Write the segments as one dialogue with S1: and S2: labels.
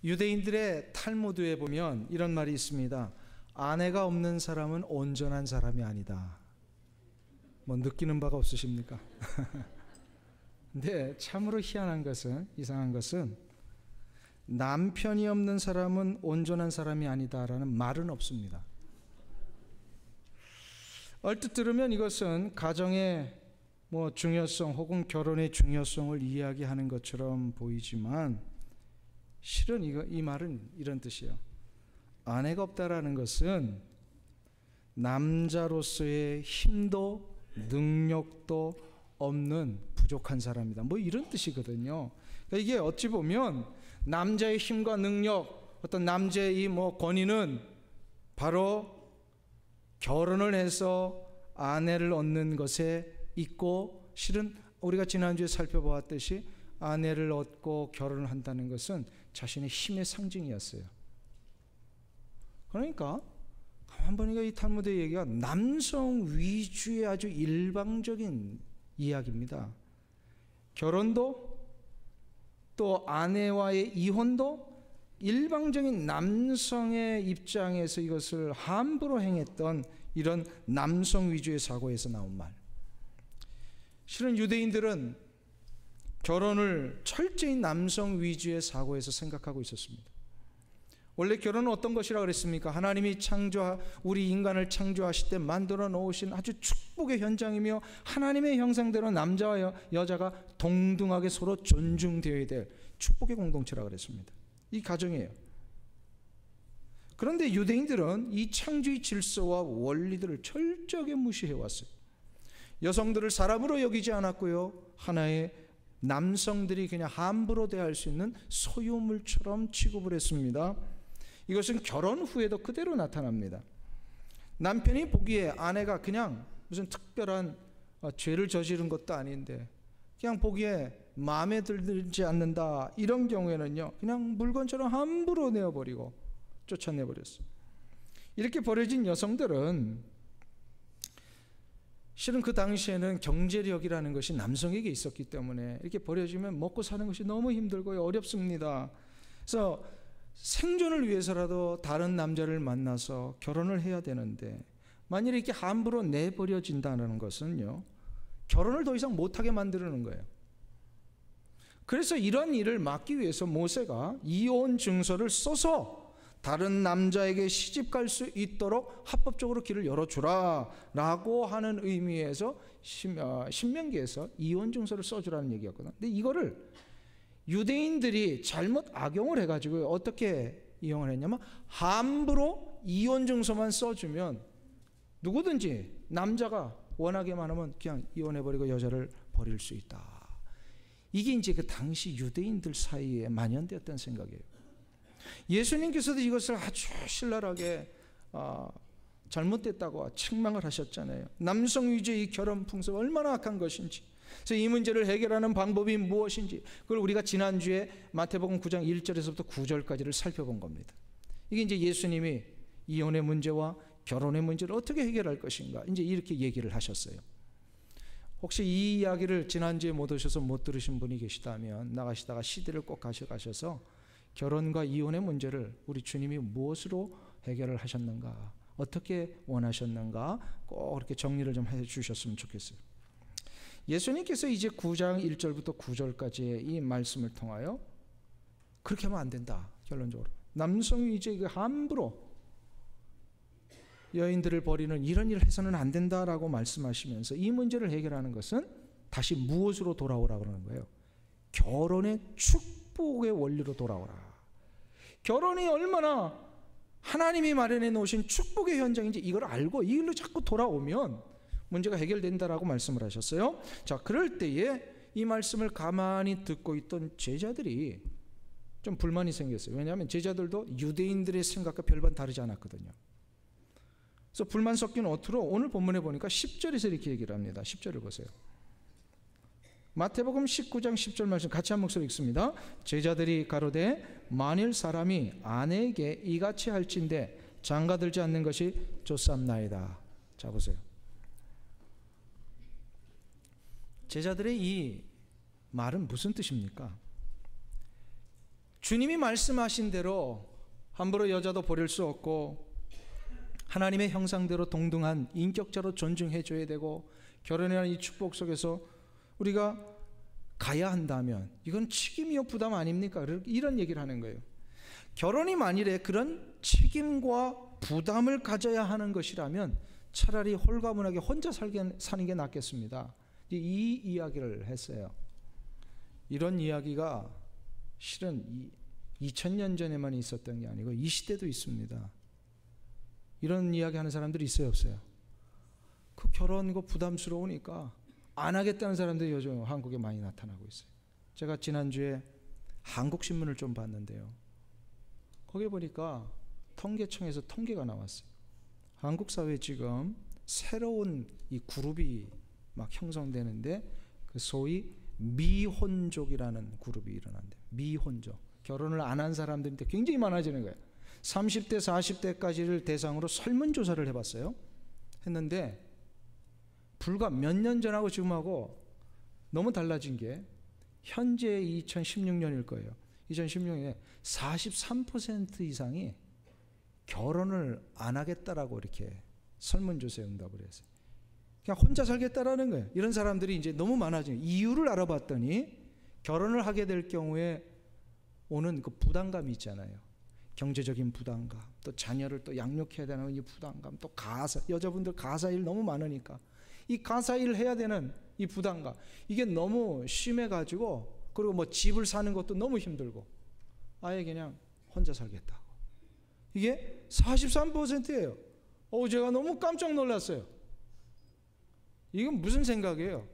S1: 유대인들의 탈무드에 보면 이런 말이 있습니다. 아내가 없는 사람은 온전한 사람이 아니다. 뭐 느끼는 바가 없으십니까? 근데 참으로 희한한 것은, 이상한 것은 남편이 없는 사람은 온전한 사람이 아니다라는 말은 없습니다. 얼뜻 들으면 이것은 가정의 중요성 혹은 결혼의 중요성을 이야기하는 것처럼 보이지만 실은 이 말은 이런 뜻이에요. 아내가 없다라는 것은 남자로서의 힘도 능력도 없는 부족한 사람이다. 이런 뜻이거든요. 그러니까 이게 어찌 보면 남자의 힘과 능력, 어떤 남자의 이 권위는 바로 결혼을 해서 아내를 얻는 것에 있고, 실은 우리가 지난주에 살펴보았듯이 아내를 얻고 결혼을 한다는 것은 자신의 힘의 상징이었어요. 그러니까 가만 보니까 이 탈무드의 얘기가 남성 위주의 아주 일방적인 이야기입니다. 결혼도 또 아내와의 이혼도 일방적인 남성의 입장에서 이것을 함부로 행했던 이런 남성 위주의 사고에서 나온 말. 실은 유대인들은 결혼을 철저히 남성 위주의 사고에서 생각하고 있었습니다. 원래 결혼은 어떤 것이라 그랬습니까? 하나님이 우리 인간을 창조하실 때 만들어 놓으신 아주 축복의 현장이며 하나님의 형상대로 남자와 여자가 동등하게 서로 존중되어야 될 축복의 공동체라 그랬습니다. 이 가정이에요. 그런데 유대인들은 이 창조의 질서와 원리들을 철저하게 무시해 왔어요. 여성들을 사람으로 여기지 않았고요, 하나의 남성들이 그냥 함부로 대할 수 있는 소유물처럼 취급을 했습니다. 이것은 결혼 후에도 그대로 나타납니다. 남편이 보기에 아내가 그냥 무슨 특별한 죄를 저지른 것도 아닌데 그냥 보기에 마음에 들지 않는다, 이런 경우에는요 그냥 물건처럼 함부로 내어버리고 쫓아내버렸어요. 이렇게 버려진 여성들은 실은 그 당시에는 경제력이라는 것이 남성에게 있었기 때문에 이렇게 버려지면 먹고 사는 것이 너무 힘들고 어렵습니다. 그래서 생존을 위해서라도 다른 남자를 만나서 결혼을 해야 되는데, 만일에 이렇게 함부로 내버려진다는 것은요 결혼을 더 이상 못하게 만드는 거예요. 그래서 이런 일을 막기 위해서 모세가 이혼 증서를 써서 다른 남자에게 시집 갈 수 있도록 합법적으로 길을 열어주라 라고 하는 의미에서 신명기에서 이혼 증서를 써주라는 얘기였거든요. 근데 이거를 유대인들이 잘못 악용을 해가지고 어떻게 이용을 했냐면, 함부로 이혼 증서만 써주면 누구든지 남자가 원하기만 하면 그냥 이혼해버리고 여자를 버릴 수 있다. 이게 이제 그 당시 유대인들 사이에 만연되었던 생각이에요. 예수님께서도 이것을 아주 신랄하게 잘못됐다고 책망을 하셨잖아요. 남성 위주의 이 결혼 풍습 얼마나 악한 것인지, 그래서 이 문제를 해결하는 방법이 무엇인지, 그걸 우리가 지난주에 마태복음 9장 1절에서부터 9절까지를 살펴본 겁니다. 이게 이제 예수님이 이혼의 문제와 결혼의 문제를 어떻게 해결할 것인가, 이제 이렇게 얘기를 하셨어요. 혹시 이 이야기를 지난주에 못 오셔서 못 들으신 분이 계시다면 나가시다가 CD를 꼭 가셔서 결혼과 이혼의 문제를 우리 주님이 무엇으로 해결을 하셨는가, 어떻게 원하셨는가 꼭 이렇게 정리를 좀 해주셨으면 좋겠어요. 예수님께서 이제 9장 1절부터 9절까지의 이 말씀을 통하여 그렇게 하면 안 된다, 결론적으로 남성이 이제 함부로 여인들을 버리는 이런 일을 해서는 안 된다라고 말씀하시면서 이 문제를 해결하는 것은 다시 무엇으로 돌아오라고 그러는 거예요? 결혼의 축복의 원리로 돌아오라. 결혼이 얼마나 하나님이 마련해 놓으신 축복의 현장인지 이걸 알고 이 일로 자꾸 돌아오면 문제가 해결된다라고 말씀을 하셨어요. 자, 그럴 때에 이 말씀을 가만히 듣고 있던 제자들이 좀 불만이 생겼어요. 왜냐하면 제자들도 유대인들의 생각과 별반 다르지 않았거든요. 그래서 불만 섞인 어투로 오늘 본문에 보니까 10절에서 이렇게 얘기를 합니다. 10절을 보세요. 마태복음 19장 10절 말씀 같이 한 목소리 읽습니다. 제자들이 가로되 만일 사람이 아내에게 이같이 할진대 장가들지 않는 것이 좋사옵나이다. 자, 보세요. 제자들의 이 말은 무슨 뜻입니까? 주님이 말씀하신 대로 함부로 여자도 버릴 수 없고 하나님의 형상대로 동등한 인격자로 존중해 줘야 되고 결혼이라는 이 축복 속에서 우리가 가야 한다면 이건 책임이요 부담 아닙니까? 이런 얘기를 하는 거예요. 결혼이 만일에 그런 책임과 부담을 가져야 하는 것이라면 차라리 홀가분하게 혼자 사는 게 낫겠습니다. 이 이야기를 했어요. 이런 이야기가 실은 2000년 전에만 있었던 게 아니고 이 시대도 있습니다. 이런 이야기 하는 사람들이 있어요, 없어요? 그 결혼 거 부담스러우니까 안 하겠다는 사람들이 요즘 한국에 많이 나타나고 있어요. 제가 지난주에 한국신문을 좀 봤는데요. 거기 보니까 통계청에서 통계가 나왔어요. 한국 사회에 지금 새로운 이 그룹이 막 형성되는데 그 소위 미혼족이라는 그룹이 일어난대요. 미혼족. 결혼을 안 한 사람들이 굉장히 많아지는 거예요. 30대, 40대까지를 대상으로 설문조사를 해봤어요. 했는데 불과 몇 년 전하고 지금하고 너무 달라진 게 현재 2016년일 거예요. 2016년에 43% 이상이 결혼을 안 하겠다라고 이렇게 설문조사에 응답을 했어요. 그냥 혼자 살겠다라는 거예요. 이런 사람들이 이제 너무 많아지는 이유를 알아봤더니 결혼을 하게 될 경우에 오는 그 부담감이 있잖아요. 경제적인 부담감, 또 자녀를 또 양육해야 되는 이 부담감, 또 가사, 여자분들 가사 일 너무 많으니까 이 가사 일 해야 되는 이 부담감, 이게 너무 심해가지고, 그리고 뭐 집을 사는 것도 너무 힘들고 아예 그냥 혼자 살겠다고. 이게 43%예요. 제가 너무 깜짝 놀랐어요. 이건 무슨 생각이에요?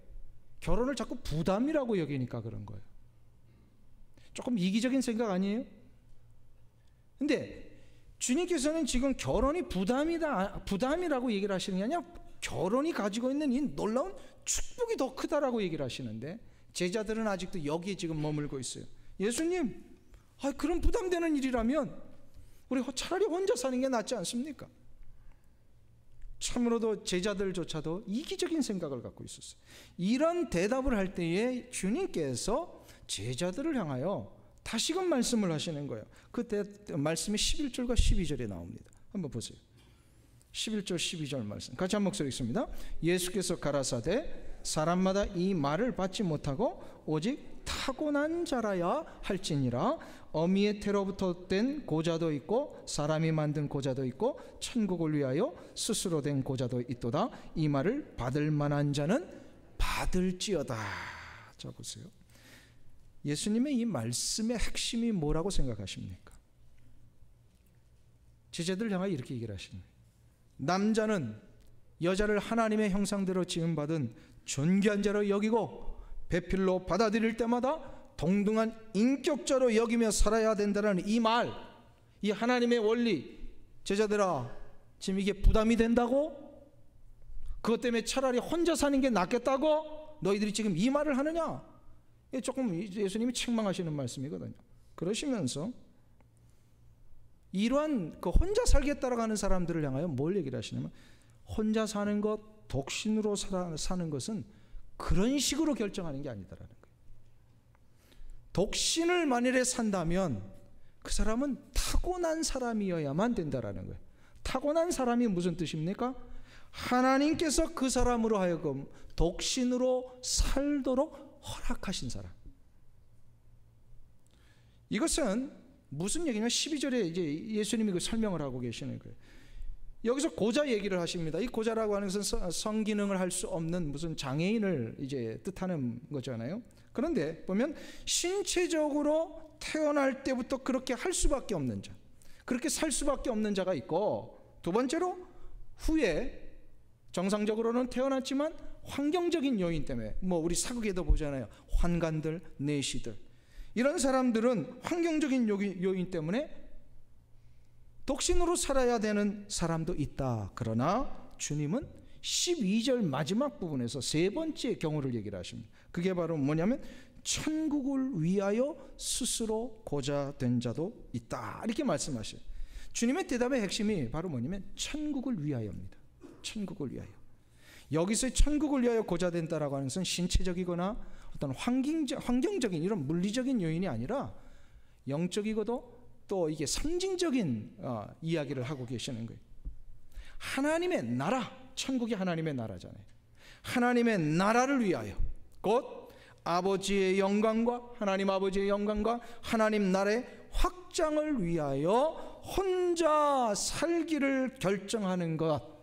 S1: 결혼을 자꾸 부담이라고 여기니까 그런 거예요. 조금 이기적인 생각 아니에요? 근데 주님께서는 지금 결혼이 부담이라고 얘기를 하시는 게 아니라 결혼이 가지고 있는 이 놀라운 축복이 더 크다라고 얘기를 하시는데 제자들은 아직도 여기에 지금 머물고 있어요. 예수님, 그런 부담되는 일이라면 우리 차라리 혼자 사는 게 낫지 않습니까? 참으로도 제자들조차도 이기적인 생각을 갖고 있었어요. 이런 대답을 할 때에 주님께서 제자들을 향하여 다시금 말씀을 하시는 거예요. 그때 말씀이 11절과 12절에 나옵니다. 한번 보세요. 11절 12절 말씀 같이 한 목소리 읽습니다. 예수께서 가라사대 사람마다 이 말을 받지 못하고 오직 타고난 자라야 할지니라. 어미의 태로부터 된 고자도 있고 사람이 만든 고자도 있고 천국을 위하여 스스로 된 고자도 있도다. 이 말을 받을 만한 자는 받을지어다. 자 보세요. 예수님의 이 말씀의 핵심이 뭐라고 생각하십니까? 제자들 향하여 이렇게 얘기를 하시는 거예요. 남자는 여자를 하나님의 형상대로 지음받은 존귀한 자로 여기고 배필로 받아들일 때마다 동등한 인격자로 여기며 살아야 된다는 이 말, 이 하나님의 원리, 제자들아 지금 이게 부담이 된다고? 그것 때문에 차라리 혼자 사는 게 낫겠다고? 너희들이 지금 이 말을 하느냐? 이게 조금 예수님이 책망하시는 말씀이거든요. 그러시면서 이러한 그 혼자 살겠다라고 하는 사람들을 향하여 뭘 얘기를 하시냐면 혼자 사는 것, 독신으로 사는 것은 그런 식으로 결정하는 게 아니다라는 거예요. 독신을 만일에 산다면 그 사람은 타고난 사람이어야만 된다라는 거예요. 타고난 사람이 무슨 뜻입니까? 하나님께서 그 사람으로 하여금 독신으로 살도록 허락하신 사람. 이것은 무슨 얘기냐면 12절에 이제 예수님이 그 설명을 하고 계시는 거예요. 여기서 고자 얘기를 하십니다. 이 고자라고 하는 것은 성기능을 할 수 없는 무슨 장애인을 이제 뜻하는 거잖아요. 그런데 보면 신체적으로 태어날 때부터 그렇게 할 수밖에 없는 자, 그렇게 살 수밖에 없는 자가 있고, 두 번째로 후에 정상적으로는 태어났지만 환경적인 요인 때문에, 뭐 우리 사극에도 보잖아요. 환관들, 내시들, 이런 사람들은 환경적인 요인 때문에 독신으로 살아야 되는 사람도 있다. 그러나 주님은 12절 마지막 부분에서 세 번째 경우를 얘기를 하십니다. 그게 바로 뭐냐면 천국을 위하여 스스로 고자 된 자도 있다. 이렇게 말씀하셔요. 주님의 대답의 핵심이 바로 뭐냐면 천국을 위하여입니다. 천국을 위하여. 여기서 천국을 위하여 고자 된다라고 하는 것은 신체적이거나 어떤 환경적인 이런 물리적인 요인이 아니라 영적이고도 또 이게 상징적인 이야기를 하고 계시는 거예요. 하나님의 나라, 천국이 하나님의 나라잖아요. 하나님의 나라를 위하여, 곧 아버지의 영광과 하나님 아버지의 영광과 하나님 나라의 확장을 위하여 혼자 살기를 결정하는 것,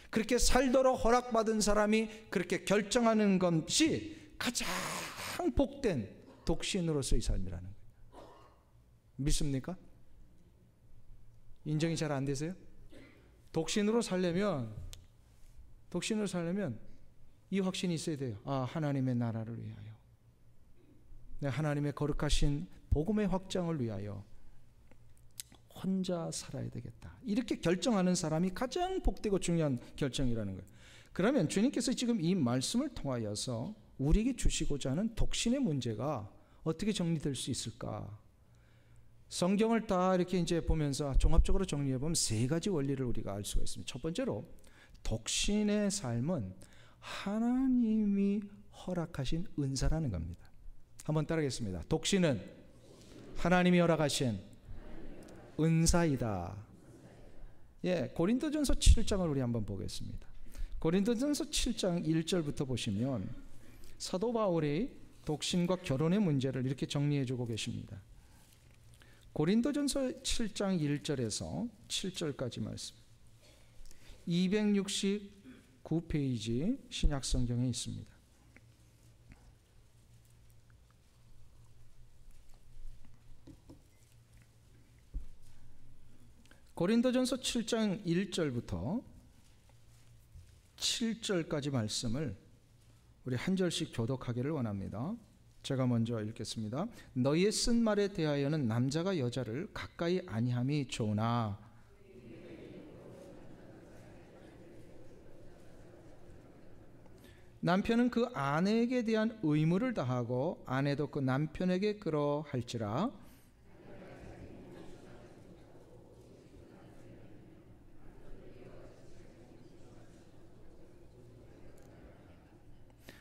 S1: 그렇게 살도록 허락받은 사람이 그렇게 결정하는 것이 가장 복된 독신으로서의 삶이라는 거예요. 믿습니까? 인정이 잘 안 되세요? 독신으로 살려면 이 확신이 있어야 돼요. 하나님의 나라를 위하여, 하나님의 거룩하신 복음의 확장을 위하여 혼자 살아야 되겠다. 이렇게 결정하는 사람이 가장 복되고 중요한 결정이라는 거예요. 그러면 주님께서 지금 이 말씀을 통하여서 우리에게 주시고자 하는 독신의 문제가 어떻게 정리될 수 있을까? 성경을 다 이렇게 이제 보면서 종합적으로 정리해 보면 세 가지 원리를 우리가 알 수가 있습니다. 첫 번째로, 독신의 삶은 하나님이 허락하신 은사라는 겁니다. 한번 따라하겠습니다. 독신은 하나님이 허락하신 은사이다. 고린도전서 7장을 우리 한번 보겠습니다. 고린도전서 7장 1절부터 보시면 사도 바울이 독신과 결혼의 문제를 이렇게 정리해 주고 계십니다. 고린도전서 7장 1절에서 7절까지 말씀, 269페이지 신약성경에 있습니다. 고린도전서 7장 1절부터 7절까지 말씀을 우리 한 절씩 교독하기를 원합니다. 제가 먼저 읽겠습니다. 너희의 쓴 말에 대하여는 남자가 여자를 가까이 아니함이 좋으나 남편은 그 아내에게 대한 의무를 다하고 아내도 그 남편에게 그러할지라.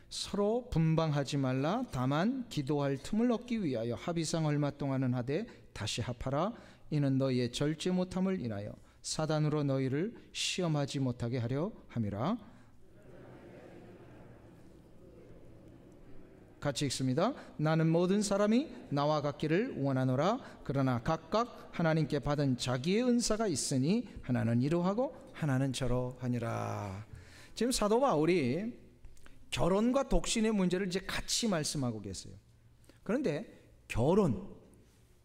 S1: 서로 분방하지 말라. 다만 기도할 틈을 얻기 위하여 합의상 얼마 동안은 하되 다시 합하라. 이는 너희의 절제 못함을 인하여 사단으로 너희를 시험하지 못하게 하려 함이라. 같이 읽습니다. 나는 모든 사람이 나와 같기를 원하노라. 그러나 각각 하나님께 받은 자기의 은사가 있으니 하나는 이러하고 하나는 저러하니라. 지금 사도 바울이 결혼과 독신의 문제를 이제 같이 말씀하고 계세요. 그런데 결혼,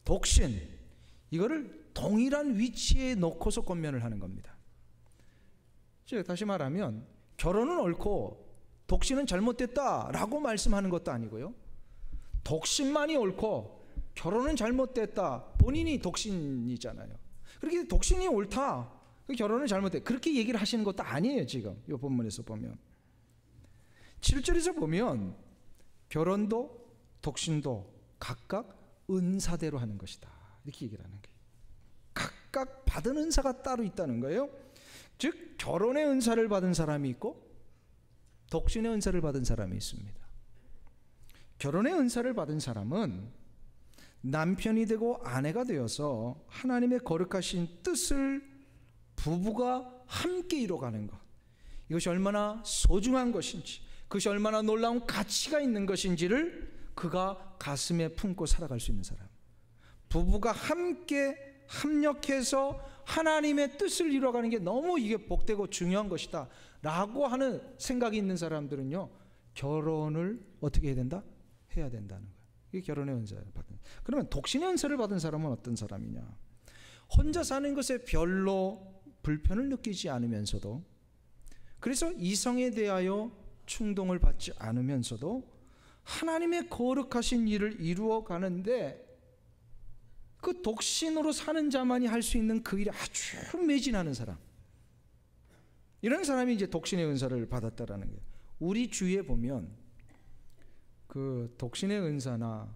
S1: 독신, 이거를 동일한 위치에 놓고서 권면을 하는 겁니다. 즉 다시 말하면 결혼은 옳고 독신은 잘못됐다라고 말씀하는 것도 아니고요, 독신만이 옳고 결혼은 잘못됐다, 본인이 독신이잖아요. 그렇게 독신이 옳다, 결혼은 잘못됐다, 그렇게 얘기를 하시는 것도 아니에요. 지금 이 본문에서 보면 7절에서 보면 결혼도 독신도 각각 은사대로 하는 것이다, 이렇게 얘기를 하는 거예요. 각각 받은 은사가 따로 있다는 거예요. 즉 결혼의 은사를 받은 사람이 있고 독신의 은사를 받은 사람이 있습니다. 결혼의 은사를 받은 사람은 남편이 되고 아내가 되어서 하나님의 거룩하신 뜻을 부부가 함께 이뤄가는 것, 이것이 얼마나 소중한 것인지, 그것이 얼마나 놀라운 가치가 있는 것인지를 그가 가슴에 품고 살아갈 수 있는 사람, 부부가 함께 합력해서 하나님의 뜻을 이뤄가는 게 너무 이게 복되고 중요한 것이다 라고 하는 생각이 있는 사람들은요, 결혼을 어떻게 해야 된다? 해야 된다는 거예요. 이게 결혼의 은사를 받은. 그러면 독신의 은사를 받은 사람은 어떤 사람이냐? 혼자 사는 것에 별로 불편을 느끼지 않으면서도, 그래서 이성에 대하여 충동을 받지 않으면서도 하나님의 거룩하신 일을 이루어 가는데 그 독신으로 사는 자만이 할 수 있는 그 일에 아주 매진하는 사람, 이런 사람이 이제 독신의 은사를 받았다라는 거예요. 우리 주위에 보면 그 독신의 은사나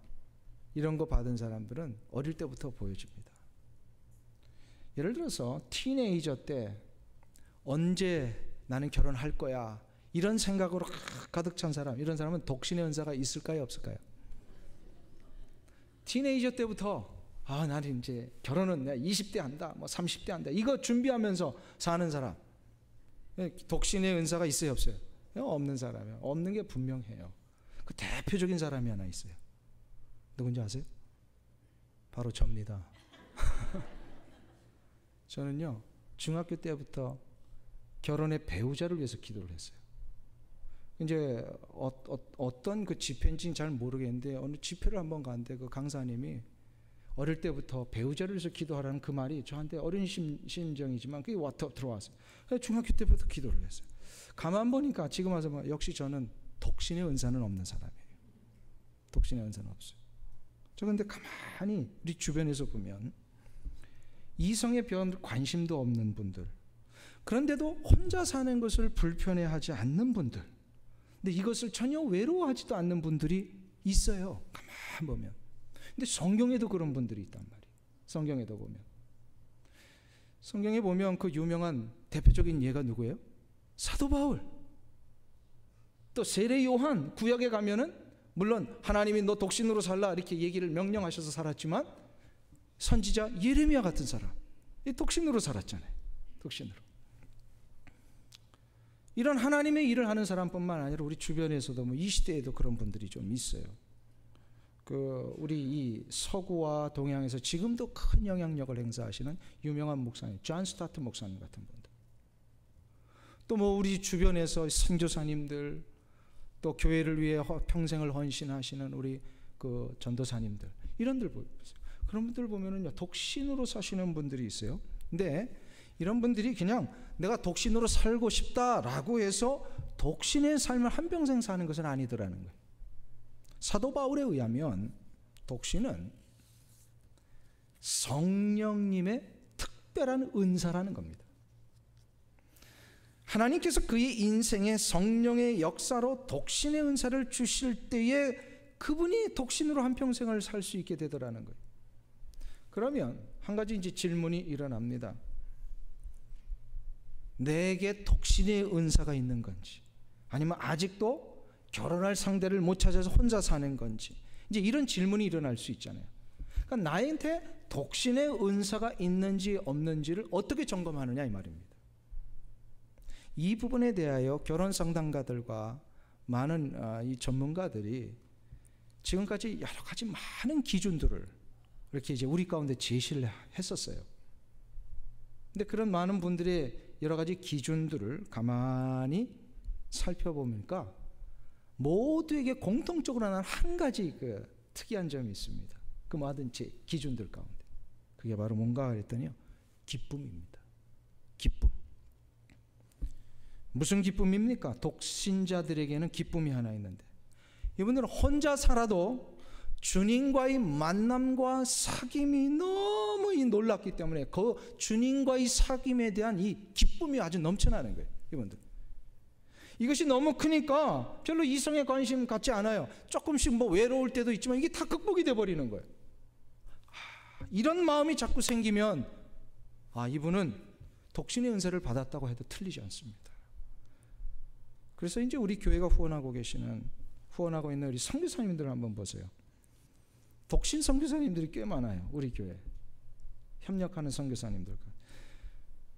S1: 이런 거 받은 사람들은 어릴 때부터 보여집니다. 예를 들어서 티네이저 때 언제 나는 결혼할 거야 이런 생각으로 가득 찬 사람, 이런 사람은 독신의 은사가 있을까요, 없을까요? 티네이저 때부터 나는 이제 결혼은 내가 20대 한다, 뭐 30대 한다, 이거 준비하면서 사는 사람, 독신의 은사가 있어요, 없어요? 없는 사람이에요. 없는 게 분명해요. 그 대표적인 사람이 하나 있어요. 누군지 아세요? 바로 접니다. 저는요, 중학교 때부터 결혼의 배우자를 위해서 기도를 했어요. 이제 어떤 그 집회인지는 잘 모르겠는데 어느 집회를 한번 갔는데 그 강사님이 어릴 때부터 배우자를 위해서 기도하라는 그 말이 저한테 어린 심정이지만 그게 들어왔어요. 그래서 중학교 때부터 기도를 했어요. 가만 보니까 지금 와서 역시 저는 독신의 은사는 없는 사람이에요. 독신의 은사는 없어요. 저 근데 가만히 우리 주변에서 보면 이성에 별 관심도 없는 분들, 그런데도 혼자 사는 것을 불편해하지 않는 분들, 근데 이것을 전혀 외로워하지도 않는 분들이 있어요. 가만 보면. 근데 성경에도 그런 분들이 있단 말이에요. 성경에도 보면. 성경에 보면 그 유명한 대표적인 예가 누구예요? 사도 바울. 또 세례 요한, 구약에 가면은 물론 하나님이 너 독신으로 살라 이렇게 얘기를 명령하셔서 살았지만 선지자 예레미야 같은 사람, 이 독신으로 살았잖아요. 독신으로. 이런 하나님의 일을 하는 사람뿐만 아니라 우리 주변에서도 뭐 이 시대에도 그런 분들이 좀 있어요. 우리 이 서구와 동양에서 지금도 큰 영향력을 행사하시는 유명한 목사님, 존 스타트 목사님 같은 분들. 또 뭐 우리 주변에서 선교사님들, 또 교회를 위해 평생을 헌신하시는 우리 그 전도사님들, 이런들 보세요. 그런 분들 보면은요, 독신으로 사시는 분들이 있어요. 근데 이런 분들이 그냥 내가 독신으로 살고 싶다라고 해서 독신의 삶을 한평생 사는 것은 아니더라는 거예요. 사도 바울에 의하면 독신은 성령님의 특별한 은사라는 겁니다. 하나님께서 그의 인생에 성령의 역사로 독신의 은사를 주실 때에 그분이 독신으로 한평생을 살 수 있게 되더라는 거예요. 그러면 한 가지 이제 질문이 일어납니다. 내게 독신의 은사가 있는 건지, 아니면 아직도 결혼할 상대를 못 찾아서 혼자 사는 건지, 이제 이런 질문이 일어날 수 있잖아요. 그러니까 나한테 독신의 은사가 있는지 없는지를 어떻게 점검하느냐 이 말입니다. 이 부분에 대하여 결혼 상담가들과 많은 이 전문가들이 지금까지 여러 가지 많은 기준들을 이렇게 이제 우리 가운데 제시를 했었어요. 근데 그런 많은 분들의 여러 가지 기준들을 가만히 살펴보니까 모두에게 공통적으로 하는 한 가지 그 특이한 점이 있습니다. 그 모든 제 기준들 가운데. 그게 바로 뭔가 그랬더니요, 기쁨입니다. 기쁨. 무슨 기쁨입니까? 독신자들에게는 기쁨이 하나 있는데, 이분들은 혼자 살아도 주님과의 만남과 사귐이 너무 놀랍기 때문에 그 주님과의 사귐에 대한 이 기쁨이 아주 넘쳐나는 거예요. 이분들. 이것이 너무 크니까 별로 이성에 관심 갖지 않아요. 조금씩 뭐 외로울 때도 있지만 이게 다 극복이 돼버리는 거예요. 이런 마음이 자꾸 생기면 이분은 독신의 은사를 받았다고 해도 틀리지 않습니다. 그래서 이제 우리 교회가 후원하고 있는 우리 선교사님들을 한번 보세요. 독신 선교사님들이 꽤 많아요. 우리 교회 협력하는 선교사님들.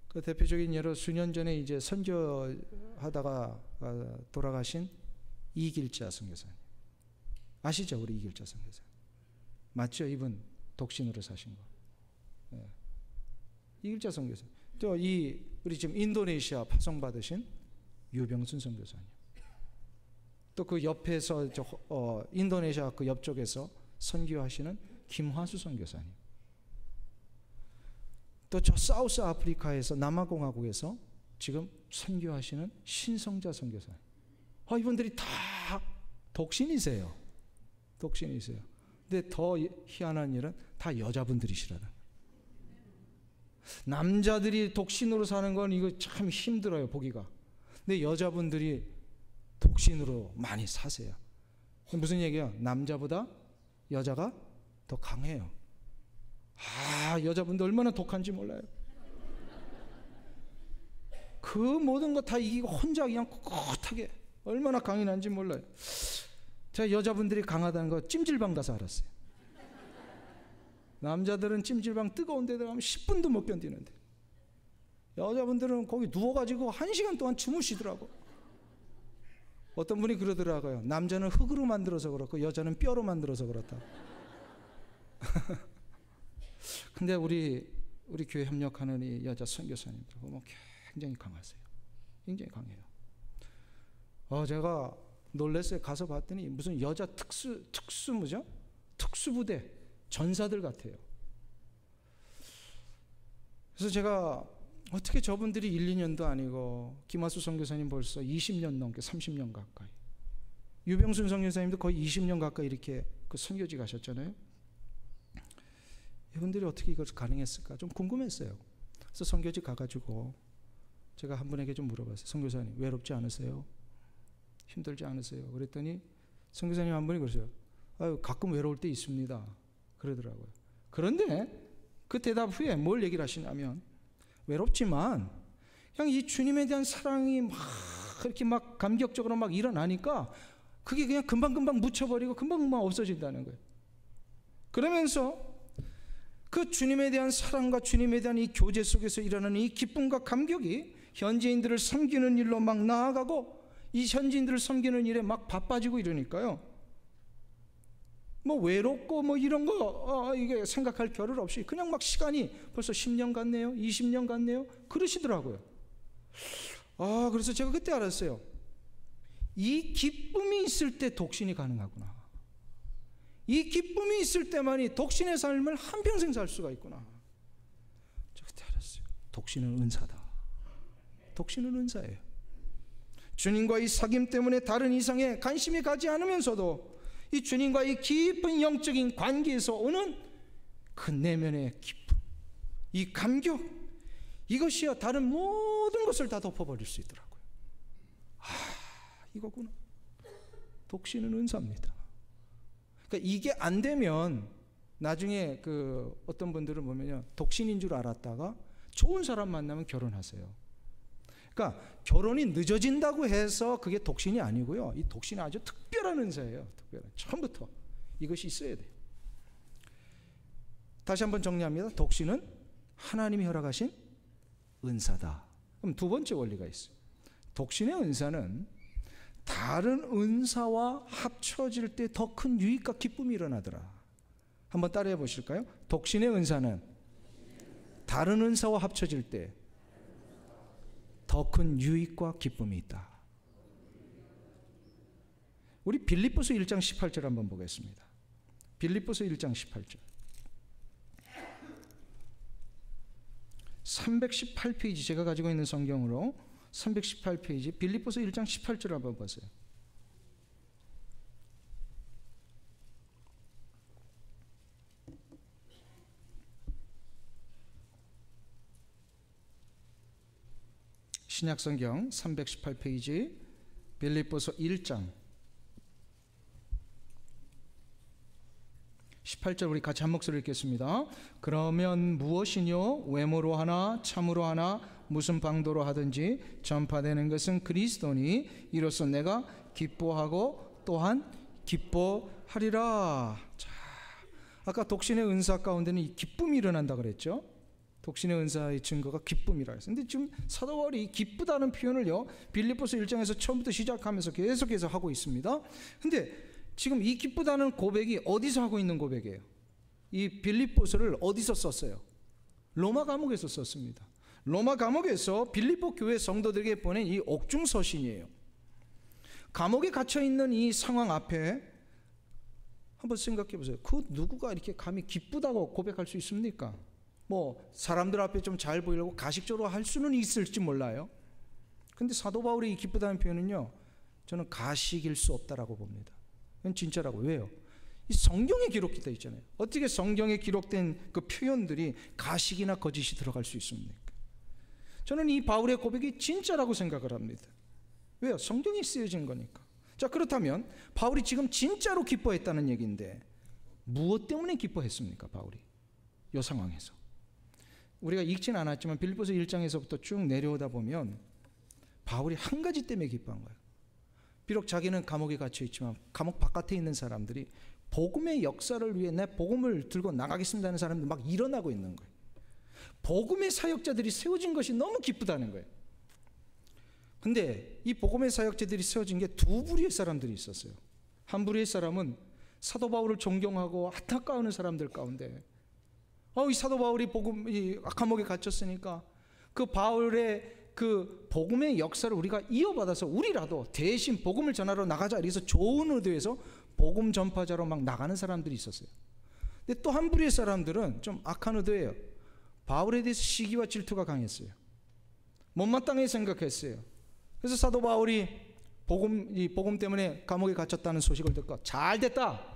S1: 그 대표적인 예로 수년 전에 이제 선교하다가 돌아가신 이길자 선교사님 아시죠? 우리 이길자 선교사님 맞죠? 이분 독신으로 사신 거. 네. 이길자 선교사님. 또 우리 지금 인도네시아 파송 받으신 유병순 선교사님. 또 그 옆에서 인도네시아 그 옆쪽에서 선교하시는 김화수 선교사님. 또 저 사우스 아프리카에서 남아공화국에서 지금 선교하시는 신성자 선교사님. 이분들이 다 독신이세요. 독신이세요. 근데 더 희한한 일은 다 여자분들이시라는. 남자들이 독신으로 사는 건 이거 참 힘들어요, 보기가. 근데 여자분들이 독신으로 많이 사세요. 무슨 얘기야? 남자보다 여자가 더 강해요. 여자분들 얼마나 독한지 몰라요. 그 모든 거 다 이기고 혼자 그냥 꿋꿋하게 얼마나 강인한지 몰라요. 제가 여자분들이 강하다는 거 찜질방 가서 알았어요. 남자들은 찜질방 뜨거운 데 들어가면 10분도 못 견디는데 여자분들은 거기 누워가지고 1시간 동안 주무시더라고. 어떤 분이 그러더라고요. 남자는 흙으로 만들어서 그렇고 여자는 뼈로 만들어서 그렇다. 근데 우리 교회 협력하는 이 여자 선교사님들 보면 굉장히 강하세요. 굉장히 강해요. 제가 놀랬어요. 가서 봤더니 무슨 여자 특수부대 전사들 같아요. 그래서 제가 어떻게 저분들이 1, 2년도 아니고 김하수 선교사님 벌써 20년 넘게 30년 가까이, 유병순 선교사님도 거의 20년 가까이 이렇게 그 선교지 가셨잖아요. 이분들이 어떻게 이걸 가능했을까 좀 궁금했어요. 그래서 선교지 가가지고 제가 한 분에게 좀 물어봤어요. 선교사님 외롭지 않으세요? 힘들지 않으세요? 그랬더니 선교사님 한 분이 그러세요. 가끔 외로울 때 있습니다. 그러더라고요. 그런데 그 대답 후에 뭘 얘기를 하시냐면, 외롭지만 그냥 이 주님에 대한 사랑이 막 그렇게 막 감격적으로 막 일어나니까 그게 그냥 금방금방 묻혀버리고 금방금방 없어진다는 거예요. 그러면서 그 주님에 대한 사랑과 주님에 대한 이 교제 속에서 일어나는 이 기쁨과 감격이 현지인들을 섬기는 일로 막 나아가고, 이 현지인들을 섬기는 일에 막 바빠지고 이러니까요. 뭐 외롭고 뭐 이런 거 이게 생각할 겨를 없이 그냥 막 시간이 벌써 10년 갔네요, 20년 갔네요, 그러시더라고요. 그래서 제가 그때 알았어요. 이 기쁨이 있을 때 독신이 가능하구나. 이 기쁨이 있을 때만이 독신의 삶을 한평생 살 수가 있구나. 제가 그때 알았어요. 독신은 은사다. 독신은 은사예요. 주님과의 사귐 때문에 다른 이상에 관심이 가지 않으면서도 이 주님과의 깊은 영적인 관계에서 오는 그 내면의 기쁨, 이 감격, 이것이야 다른 모든 것을 다 덮어버릴 수 있더라고요. 이거구나. 독신은 은사입니다. 그러니까 이게 안 되면 나중에 그 어떤 분들은 보면요, 독신인 줄 알았다가 좋은 사람 만나면 결혼하세요. 그러니까 결혼이 늦어진다고 해서 그게 독신이 아니고요. 이 독신은 아주 특별한 은사예요. 특별한, 처음부터 이것이 있어야 돼요. 다시 한번 정리합니다. 독신은 하나님이 허락하신 은사다. 그럼 두 번째 원리가 있어요. 독신의 은사는 다른 은사와 합쳐질 때 더 큰 유익과 기쁨이 일어나더라. 한번 따라해 보실까요? 독신의 은사는 다른 은사와 합쳐질 때 더 큰 유익과 기쁨이 있다. 우리 빌립보서 1장 18절 한번 보겠습니다. 빌립보서 1장 18절. 318페이지 제가 가지고 있는 성경으로 318페이지 빌립보서 1장 18절 한번 보세요. 신약성경 318페이지 빌립보서 1장 18절 우리 같이 한 목소리 읽겠습니다. 그러면 무엇이뇨? 외모로 하나 참으로 하나 무슨 방도로 하든지 전파되는 것은 그리스도니 이로써 내가 기뻐하고 또한 기뻐하리라. 자, 아까 독신의 은사 가운데는 이 기쁨이 일어난다 그랬죠. 독신의 은사의 증거가 기쁨이라 했어요. 근데 지금 사도 바울이 기쁘다는 표현을요, 빌립보서 1장에서 처음부터 시작하면서 계속해서 하고 있습니다. 근데 지금 이 기쁘다는 고백이 어디서 하고 있는 고백이에요? 이 빌립보서를 어디서 썼어요? 로마 감옥에서 썼습니다. 로마 감옥에서 빌립보 교회 성도들에게 보낸 이 옥중 서신이에요. 감옥에 갇혀 있는 이 상황 앞에 한번 생각해 보세요. 그 누구가 이렇게 감히 기쁘다고 고백할 수 있습니까? 뭐 사람들 앞에 좀 잘 보이려고 가식적으로 할 수는 있을지 몰라요. 근데 사도 바울의 이 기쁘다는 표현은요, 저는 가식일 수 없다라고 봅니다. 이건 진짜라고. 왜요? 이 성경에 기록되어 있잖아요. 어떻게 성경에 기록된 그 표현들이 가식이나 거짓이 들어갈 수 있습니까? 저는 이 바울의 고백이 진짜라고 생각을 합니다. 왜요? 성경에 쓰여진 거니까. 자, 그렇다면 바울이 지금 진짜로 기뻐했다는 얘기인데 무엇 때문에 기뻐했습니까? 바울이 이 상황에서 우리가 읽지는 않았지만 빌립보서 1장에서부터 쭉 내려오다 보면 바울이 한 가지 때문에 기뻐한 거예요. 비록 자기는 감옥에 갇혀 있지만 감옥 바깥에 있는 사람들이 복음의 역사를 위해 내 복음을 들고 나가겠습니다 하는 사람들 막 일어나고 있는 거예요. 복음의 사역자들이 세워진 것이 너무 기쁘다는 거예요. 근데 이 복음의 사역자들이 세워진 게 두 부류의 사람들이 있었어요. 한 부류의 사람은 사도 바울을 존경하고 안타까워하는 사람들 가운데 이 사도 바울이 이 감옥에 갇혔으니까 그 바울의 그 복음의 역사를 우리가 이어받아서 우리라도 대신 복음을 전하러 나가자. 그래서 좋은 의도에서 복음 전파자로 막 나가는 사람들이 있었어요. 근데 또 한 부류의 사람들은 좀 악한 의도예요. 바울에 대해서 시기와 질투가 강했어요. 못마땅하게 생각했어요. 그래서 사도 바울이 복음 때문에 감옥에 갇혔다는 소식을 듣고 잘 됐다.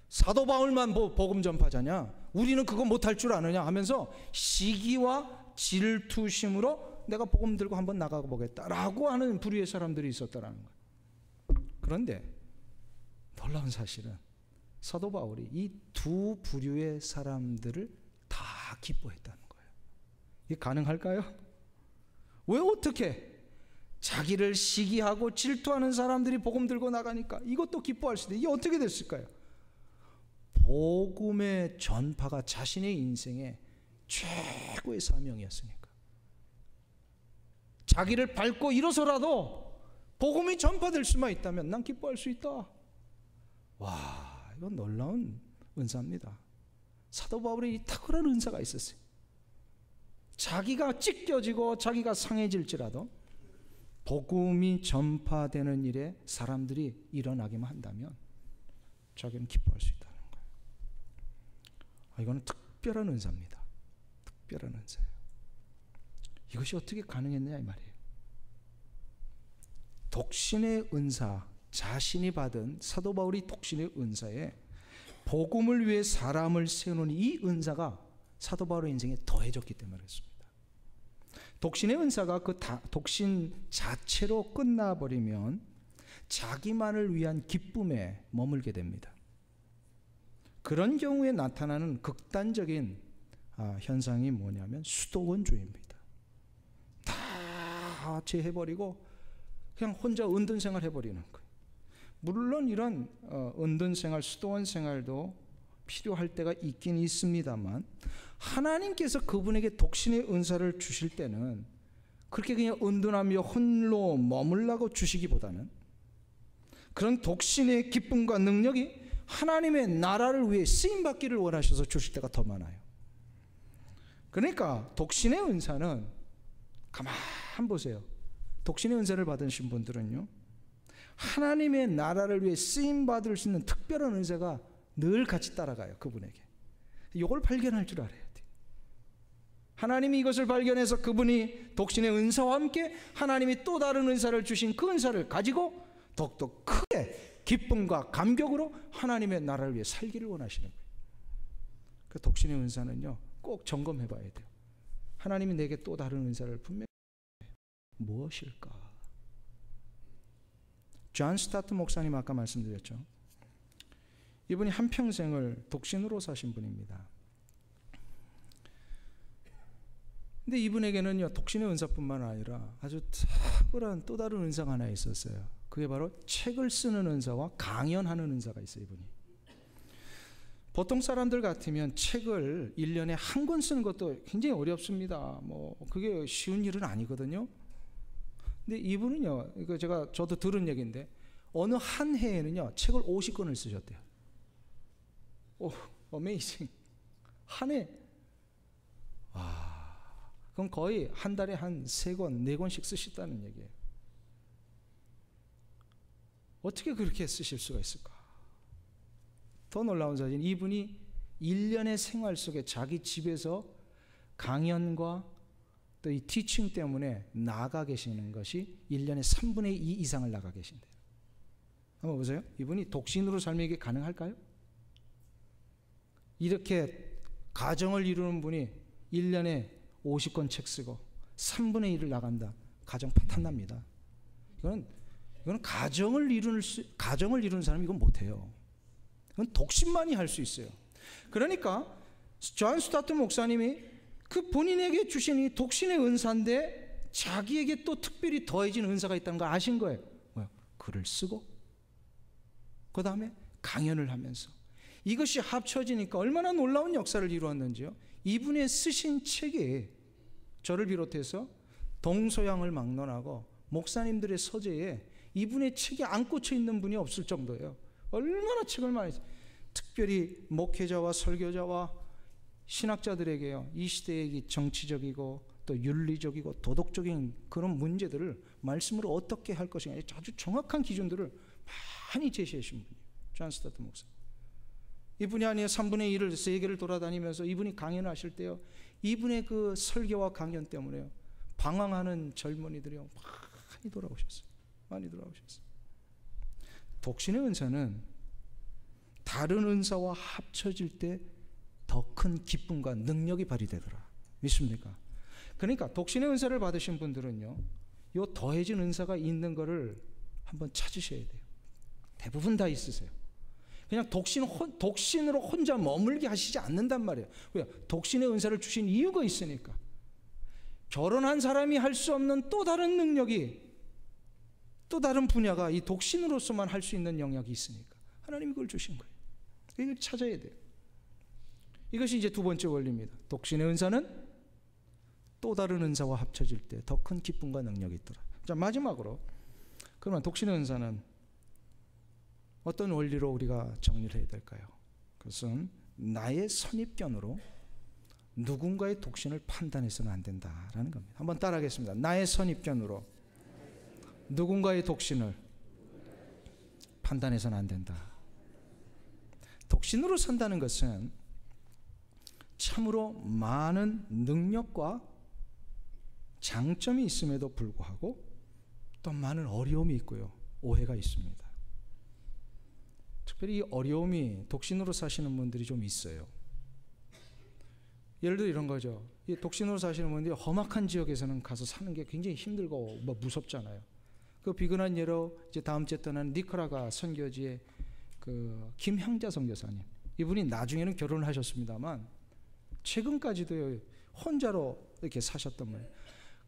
S1: 사도 바울만 복음 전파자냐? 우리는 그거 못할 줄 아느냐 하면서 시기와 질투심으로 내가 복음 들고 한번 나가 보겠다라고 하는 부류의 사람들이 있었다라는 거예요. 그런데 놀라운 사실은 사도 바울이 이 두 부류의 사람들을 다 기뻐했다는 거예요. 이게 가능할까요? 왜 어떻게? 자기를 시기하고 질투하는 사람들이 복음 들고 나가니까 이것도 기뻐할 수 있는데 이게 어떻게 됐을까요? 복음의 전파가 자신의 인생의 최고의 사명이었으니까. 자기를 밟고 일어서라도 복음이 전파될 수만 있다면 난 기뻐할 수 있다. 와, 이건 놀라운 은사입니다. 사도 바울이 이 탁월한 은사가 있었어요. 자기가 찢겨지고 자기가 상해질지라도 복음이 전파되는 일에 사람들이 일어나기만 한다면 자기는 기뻐할 수 있다는 거예요. 이거는 특별한 은사입니다. 특별한 은사예요. 이것이 어떻게 가능했느냐 이 말이에요. 독신의 은사, 자신이 받은 사도 바울이 독신의 은사에 복음을 위해 사람을 세우는 이 은사가 사도 바울의 인생에 더해졌기 때문에 그렇습니다. 독신의 은사가 그 독신 자체로 끝나버리면 자기만을 위한 기쁨에 머물게 됩니다. 그런 경우에 나타나는 극단적인 현상이 뭐냐면 수도원주의입니다. 다 제해버리고 그냥 혼자 은둔 생활 해버리는 거예요. 물론 이런 은둔 생활, 수도원 생활도 필요할 때가 있긴 있습니다만 하나님께서 그분에게 독신의 은사를 주실 때는 그렇게 그냥 은둔하며 홀로 머물라고 주시기보다는 그런 독신의 기쁨과 능력이 하나님의 나라를 위해 쓰임받기를 원하셔서 주실 때가 더 많아요. 그러니까 독신의 은사는 가만 보세요. 독신의 은사를 받으신 분들은요, 하나님의 나라를 위해 쓰임받을 수 있는 특별한 은사가 늘 같이 따라가요. 그분에게. 이걸 발견할 줄 알아야 돼요. 하나님이 이것을 발견해서 그분이 독신의 은사와 함께 하나님이 또 다른 은사를 주신 그 은사를 가지고 더욱더 크게 기쁨과 감격으로 하나님의 나라를 위해 살기를 원하시는 거예요. 그 독신의 은사는요, 꼭 점검해 봐야 돼요. 하나님이 내게 또 다른 은사를 분명히 무엇일까? 존 스타트 목사님 아까 말씀드렸죠. 이분이 한평생을 독신으로 사신 분입니다. 근데 이분에게는요, 독신의 은사뿐만 아니라 아주 탁월한 또 다른 은사가 하나 있었어요. 그게 바로 책을 쓰는 은사와 강연하는 은사가 있어요. 이분이. 보통 사람들 같으면 책을 1년에 한 권 쓰는 것도 굉장히 어렵습니다. 그게 쉬운 일은 아니거든요. 근데 이분은요, 이거 저도 들은 얘기인데 어느 한 해에는요, 책을 50권을 쓰셨대요. 오, 어메이징. 한 해. 그럼 거의 한 달에 한 3권, 4권씩 쓰셨다는 얘기예요. 어떻게 그렇게 쓰실 수가 있을까? 더 놀라운 사실은 이분이 1년의 생활 속에 자기 집에서 강연과 또 이 티칭 때문에 나가 계시는 것이 1년에 3분의 2 이상을 나가 계신대요. 한번 보세요. 이분이 독신으로 살면 이게 가능할까요? 이렇게 가정을 이루는 분이 1년에 50권 책 쓰고 3분의 1을 나간다. 가정 파탄납니다. 이거는 가정을 이루는 사람이 이건 못해요. 그건 독신만이 할 수 있어요. 그러니까 존 스타트 목사님이 그 본인에게 주신 이 독신의 은사인데 자기에게 또 특별히 더해진 은사가 있다는 걸 아신 거예요. 글을 쓰고 그 다음에 강연을 하면서 이것이 합쳐지니까 얼마나 놀라운 역사를 이루었는지요. 이분의 쓰신 책에 저를 비롯해서 동서양을 막론하고 목사님들의 서재에 이분의 책이 안 꽂혀 있는 분이 없을 정도예요. 얼마나 책을 많이 썼어요. 특별히 목회자와 설교자와 신학자들에게요, 이 시대의 정치적이고 또 윤리적이고 도덕적인 그런 문제들을 말씀으로 어떻게 할 것인가 아주 정확한 기준들을 많이 제시하신 분이에요. 존 스타트 목사. 이분이 아니에요. 3분의 1을 세계를 돌아다니면서 이분이 강연을 하실 때요, 이분의 그 설교와 강연 때문에요, 방황하는 젊은이들이요 많이 돌아오셨어요. 많이 돌아오셨어요. 독신의 은사는 다른 은사와 합쳐질 때 더 큰 기쁨과 능력이 발휘되더라. 믿습니까? 그러니까 독신의 은사를 받으신 분들은요, 요 더해진 은사가 있는 거를 한번 찾으셔야 돼요. 대부분 다 있으세요. 그냥 독신으로 혼자 머물게 하시지 않는단 말이에요. 왜? 독신의 은사를 주신 이유가 있으니까. 결혼한 사람이 할 수 없는 또 다른 능력이, 또 다른 분야가 이 독신으로서만 할 수 있는 영역이 있으니까 하나님이 그걸 주신 거예요. 이걸 찾아야 돼요. 이것이 이제 두 번째 원리입니다. 독신의 은사는 또 다른 은사와 합쳐질 때 더 큰 기쁨과 능력이 있더라. 자, 마지막으로, 그러면 독신의 은사는 어떤 원리로 우리가 정리를 해야 될까요? 그것은 나의 선입견으로 누군가의 독신을 판단해서는 안 된다라는 겁니다. 한번 따라하겠습니다. 나의 선입견으로 누군가의 독신을 판단해서는 안 된다. 독신으로 산다는 것은 참으로 많은 능력과 장점이 있음에도 불구하고 또 많은 어려움이 있고요, 오해가 있습니다. 특별히 이 어려움이 독신으로 사시는 분들이 좀 있어요. 예를 들어 이런 거죠. 이 독신으로 사시는 분들이 험악한 지역에서는 가서 사는 게 굉장히 힘들고 무섭잖아요. 그 비근한 예로 이제 다음 주에 떠나는 니카라과 선교지의 그 김향자 선교사님, 이분이 나중에는 결혼을 하셨습니다만 최근까지도 혼자로 이렇게 사셨단 말이에요.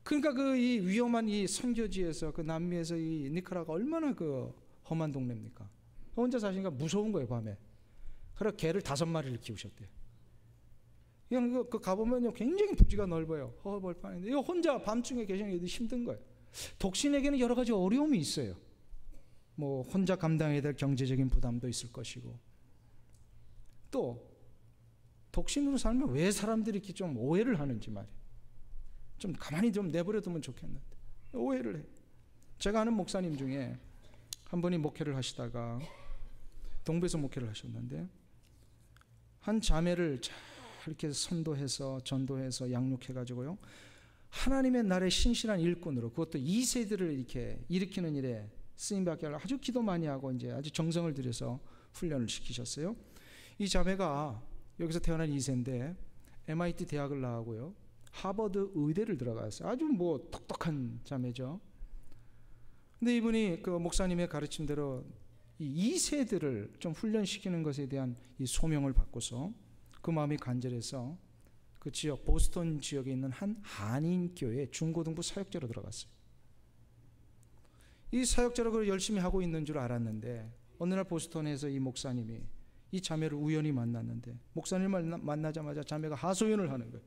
S1: 그러니까 그 이 위험한 이 선교지에서, 그 남미에서 이 니카라가 얼마나 그 험한 동네입니까? 혼자 사시니까 무서운 거예요, 밤에. 그래서 개를 5마리를 키우셨대요. 그냥 그 가보면요, 굉장히 부지가 넓어요. 벌판인데 이거 혼자 밤중에 계시는 게 힘든 거예요. 독신에게는 여러 가지 어려움이 있어요. 뭐 혼자 감당해야 될 경제적인 부담도 있을 것이고, 또 독신으로 살면 왜 사람들이 이렇게 좀 오해를 하는지 말이에요. 좀 가만히 좀 내버려두면 좋겠는데 오해를 해요. 제가 아는 목사님 중에 한 분이 목회를 하시다가 동부에서 목회를 하셨는데, 한 자매를 잘 이렇게 선도해서 전도해서 양육해가지고요, 하나님의 나라의 신실한 일꾼으로, 그것도 2세들을 이렇게 일으키는 일에 쓰임받게 하려고 아주 기도 많이 하고 이제 아주 정성을 들여서 훈련을 시키셨어요. 이 자매가 여기서 태어난 2세인데 MIT 대학을 나오고요, 하버드 의대를 들어갔어요. 아주 뭐 똑똑한 자매죠. 근데 이분이 그 목사님의 가르침대로 이 2세들을 좀 훈련시키는 것에 대한 이 소명을 받고서 그 마음이 간절해서 그 지역, 보스턴 지역에 있는 한 한인교회 중고등부 사역자로 들어갔어요. 이 사역자로 그걸 열심히 하고 있는 줄 알았는데, 어느 날 보스턴에서 이 목사님이 이 자매를 우연히 만났는데, 목사님을 만나자마자 자매가 하소연을 하는 거예요.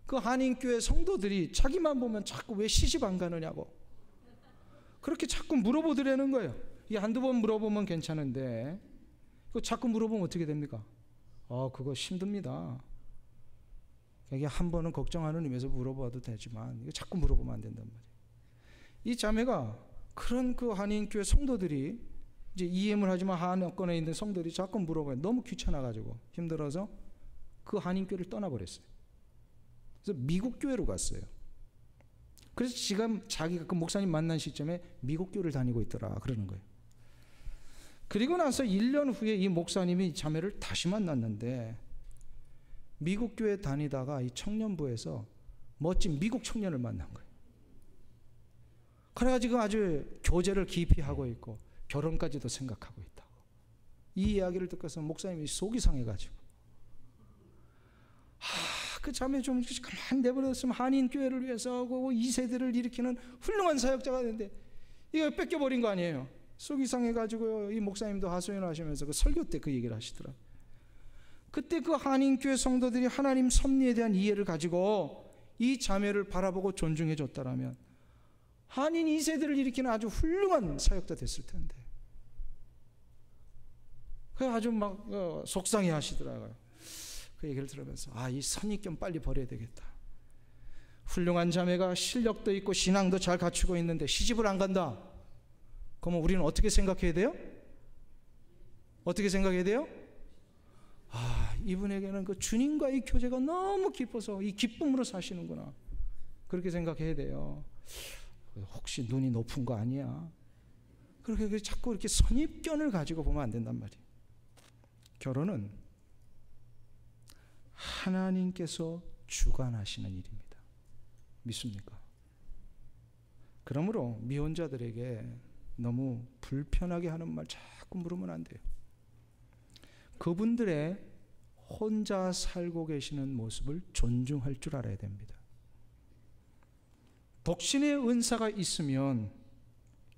S1: 그 한인교회 성도들이 자기만 보면 자꾸 왜 시집 안 가느냐고 그렇게 자꾸 물어보더라는 거예요. 이 한두 번 물어보면 괜찮은데 그거 자꾸 물어보면 어떻게 됩니까? 그거 힘듭니다. 이게 한 번은 걱정하는 의미에서 물어봐도 되지만 이거 자꾸 물어보면 안 된단 말이에요. 이 자매가 그런 그 한인교회 성도들이 이제 EM을 하지만 한인권에 있는 성도들이 자꾸 물어봐요. 너무 귀찮아가지고 힘들어서 그 한인교회를 떠나버렸어요. 그래서 미국 교회로 갔어요. 그래서 지금 자기가 그 목사님 만난 시점에 미국 교회를 다니고 있더라 그러는 거예요. 그리고 나서 1년 후에 이 목사님이 자매를 다시 만났는데, 미국 교회 다니다가 이 청년부에서 멋진 미국 청년을 만난 거예요. 그래가지고 아주 교제를 깊이 하고 있고 결혼까지도 생각하고 있다고. 이 이야기를 듣고서 목사님이 속이 상해가지고, 그 자매 좀 가만히 내버렸으면 한인 교회를 위해서 하고 2세대를 일으키는 훌륭한 사역자가 되는데 이거 뺏겨버린 거 아니에요. 속이 상해가지고요. 이 목사님도 하소연 하시면서 그 설교 때 그 얘기를 하시더라고요. 그때 그 한인교회 성도들이 하나님 섭리에 대한 이해를 가지고 이 자매를 바라보고 존중해 줬다라면 한인 2세대를 일으키는 아주 훌륭한 사역자 됐을 텐데. 그 아주 막 속상해 하시더라고요. 그 얘기를 들으면서 이 선입견 빨리 버려야 되겠다. 훌륭한 자매가 실력도 있고 신앙도 잘 갖추고 있는데 시집을 안 간다. 그러면 우리는 어떻게 생각해야 돼요? 어떻게 생각해야 돼요? 이분에게는 그 주님과의 교제가 너무 깊어서 이 기쁨으로 사시는구나. 그렇게 생각해야 돼요. 혹시 눈이 높은 거 아니야? 그렇게 자꾸 이렇게 선입견을 가지고 보면 안 된단 말이에요. 결혼은 하나님께서 주관하시는 일입니다. 믿습니까? 그러므로 미혼자들에게 너무 불편하게 하는 말 자꾸 물으면 안 돼요. 그분들의 혼자 살고 계시는 모습을 존중할 줄 알아야 됩니다. 독신의 은사가 있으면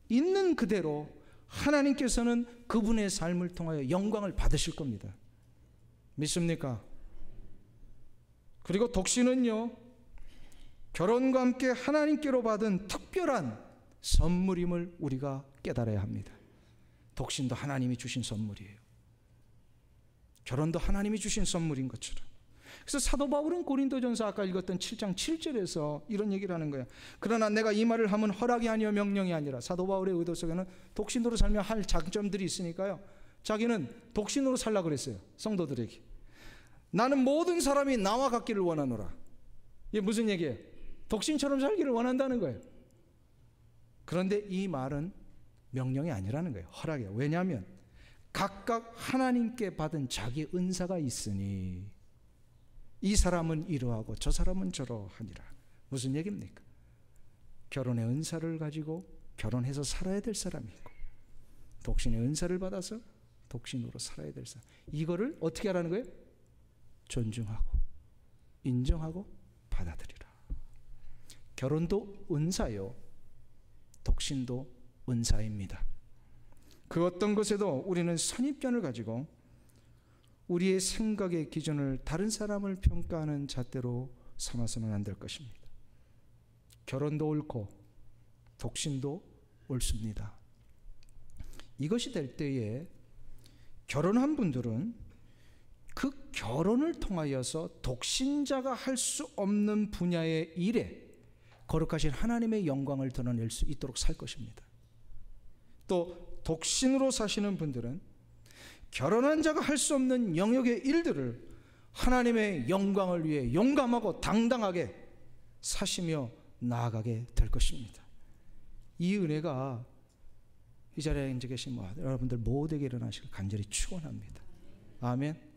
S1: 있는 그대로 하나님께서는 그분의 삶을 통하여 영광을 받으실 겁니다. 믿습니까? 그리고 독신은요, 결혼과 함께 하나님께로 받은 특별한 선물임을 우리가 깨달아야 합니다. 독신도 하나님이 주신 선물이에요. 결혼도 하나님이 주신 선물인 것처럼. 그래서 사도 바울은 고린도전서 아까 읽었던 7장 7절에서 이런 얘기를 하는 거예요. 그러나 내가 이 말을 하면 허락이 아니요 명령이 아니라. 사도 바울의 의도 속에는 독신으로 살면 할 장점들이 있으니까요, 자기는 독신으로 살라 그랬어요. 성도들에게. 나는 모든 사람이 나와 같기를 원하노라. 이게 무슨 얘기예요? 독신처럼 살기를 원한다는 거예요. 그런데 이 말은 명령이 아니라는 거예요. 허락이에요. 왜냐하면 각각 하나님께 받은 자기 은사가 있으니 이 사람은 이러하고 저 사람은 저러하니라. 무슨 얘기입니까? 결혼의 은사를 가지고 결혼해서 살아야 될 사람이 있고, 독신의 은사를 받아서 독신으로 살아야 될 사람. 이거를 어떻게 하라는 거예요? 존중하고 인정하고 받아들이라. 결혼도 은사요, 독신도 은사입니다. 그 어떤 것에도 우리는 선입견을 가지고 우리의 생각의 기준을 다른 사람을 평가하는 잣대로 삼아서는 안 될 것입니다. 결혼도 옳고 독신도 옳습니다. 이것이 될 때에 결혼한 분들은 그 결혼을 통하여서 독신자가 할 수 없는 분야의 일에 거룩하신 하나님의 영광을 드러낼 수 있도록 살 것입니다. 또 독신으로 사시는 분들은 결혼한 자가 할 수 없는 영역의 일들을 하나님의 영광을 위해 용감하고 당당하게 사시며 나아가게 될 것입니다. 이 은혜가 이 자리에 앉아 계신 여러분들 모두에게 일어나시길 간절히 축원합니다. 아멘.